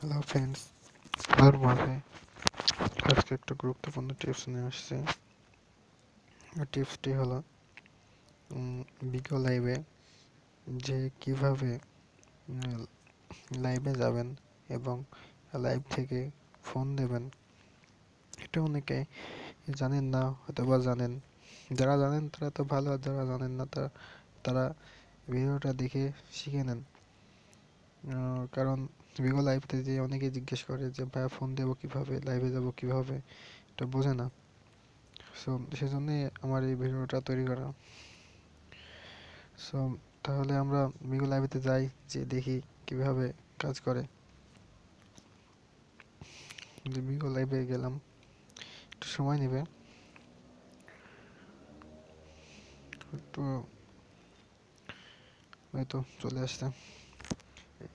Hello friends, আমার মাঝে আজকে একটা গুরুত্বপূর্ণ টিপস নিয়ে আসছি। টিপসটি হলো বিগো লাইভে যে কিভাবে লাইভে যাবেন এবং লাইভ থেকে ফোন দেবেন। এটা অনেকে জানেন না, হয়তো বা জানেন। যারা জানেন তারা তো ভালো, আর যারা জানেন না তারা ভিডিওটা দেখে শিখে নেন। কারণ বিগো লাইভতে যে অনেকে জিজ্ঞেস করে যে ভাইয়া ফোন দেবো কিভাবে, লাইভে যাবো কিভাবে, এটা বোঝে না। সো সেজন্যই আমার এই ভিডিওটা তৈরি করা। সো তাহলে আমরা মিগো লাইভেতে যাই, যে দেখি কিভাবে কাজ করে। মিগো লাইভে গেলাম, একটু সময় নেবে। একটু হয়তো চলে আসছে।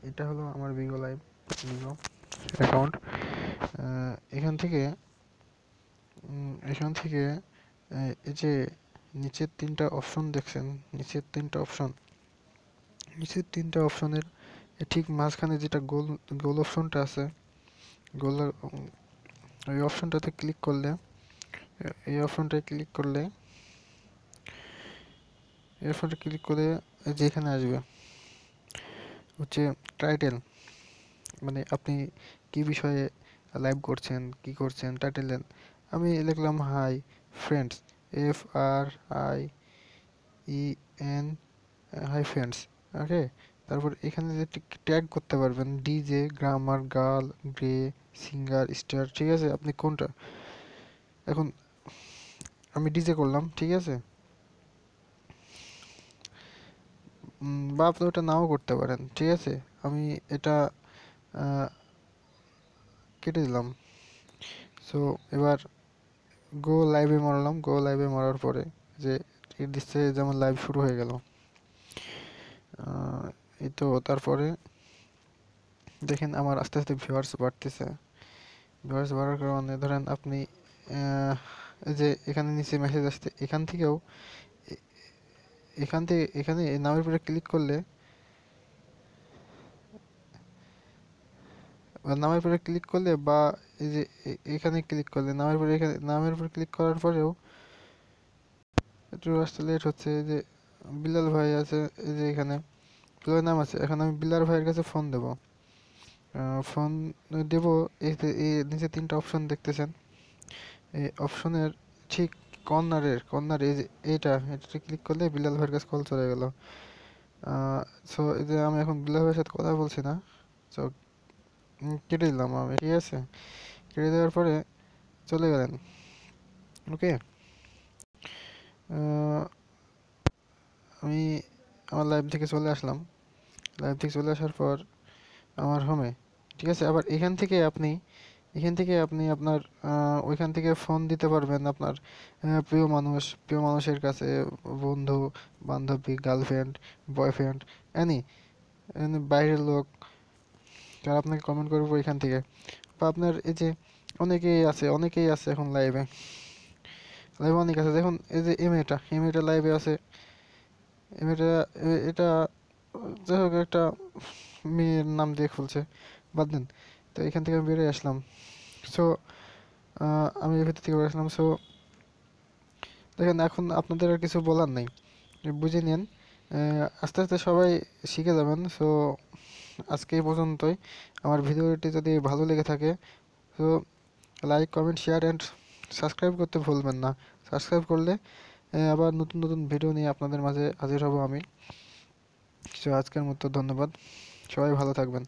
এটা হলো আমার বিগো লাইভ, বিগো অ্যাকাউন্ট। এখান থেকে এই যে নিচের তিনটা অপশন দেখছেন, নিচের তিনটা অপশনের ঠিক মাঝখানে যেটা গোল গোল অপশনটা আছে, গোল ওই অপশনটাতে ক্লিক করলে এই অপশনটায় ক্লিক করলে এই অপশনটা ক্লিক করে যেখানে আসবে হচ্ছে টাইটেল, মানে আপনি কি বিষয়ে লাইভ করছেন, কি করছেন, টাইটেল দেন। আমি লিখলাম hi friends, FRIEN, hi friends. Okay, তারপর এখানে যে ট্যাগ করতে পারবেন DJ, grammar, girl, grey, singer, star. ঠিক আছে, আপনি কোনটা, এখন আমি ডিজে করলাম, ঠিক আছে। বা আপনি ওটা নাও করতে পারেন, ঠিক আছে। আমি এটা আহ, কেটে দিলাম। সো এবার গো লাইভে মারলাম, গো লাইভে মারার পরে যে দিচ্ছে যেমন লাইভ শুরু হয়ে গেল। এই তো তারপরে দেখেন আমার আস্তে আস্তে ভিউয়ার্স বাড়তেছে। ভিউয়ার্স বাড়ার কারণে ধরেন আপনি এই যে এখানে নিচে মেসেজ আসছে, এখান থেকেও এখানে এই নামের উপরে ক্লিক করলে, বা এই যে এখানে ক্লিক করলে নামের উপরে ক্লিক করার পরেও একটু আসতে লেট হচ্ছে। এই যে বিলাল ভাই আছে, এই যে এখানে বিলাল নাম আছে, এখন আমি বিলাল ভাইয়ের কাছে ফোন দেব। ফোন দেব। এই নিচে তিনটা অপশন দেখতেছেন, এই অপশনের ঠিক কর্নারে এই যে এটাতে ক্লিক করলে বিলাল ভাইয়ের কাছে কল চলে গেল। সো এই যে আমি এখন বিলাল ভাইয়ের সাথে কথা বলছি না। সো কেটে দিলাম আমি, ঠিক আছে। কেটে দেওয়ার পরে চলে গেলেন। ওকে, আমি আমার লাইভ থেকে চলে আসলাম। লাইভ থেকে চলে আসার পর আমার হোমে, ঠিক আছে। আবার এখান থেকে আপনি আপনার ওইখান থেকে ফোন দিতে পারবেন আপনার প্রিয় মানুষের কাছে, বন্ধু বান্ধবী, গার্লফ্রেন্ড, বয়ফ্রেন্ড, এনি বাইরের লোক, যারা আপনাকে কমেন্ট করবে ওইখান থেকে। বা আপনার এই যে অনেকেই আছে এখন লাইভে অনেক আছে। দেখুন এই যে এমএটা লাইভে আছে। এমএটা এটা যাই হোক, একটা মেয়ের নাম দিয়ে খুলছে, বাদ দেন। তো এখান থেকে আমি বেরিয়ে আসলাম। সো আমি এর ভিতর থেকে বেরিয়ে আসলাম। সো দেখেন, এখন আপনাদের আর কিছু বলার নেই, বুঝে নিন। আস্তে আস্তে সবাই শিখে যাবেন। সো আজকে এই পর্যন্তই। আমার ভিডিওটি যদি ভালো লেগে থাকে, তো like, comment, share and subscribe করতে ভুলবেন না। সাবস্ক্রাইব করলে আবার নতুন নতুন ভিডিও নিয়ে আপনাদের মাঝে হাজির হব আমি। সো আজকের মতো ধন্যবাদ, সবাই ভালো থাকবেন।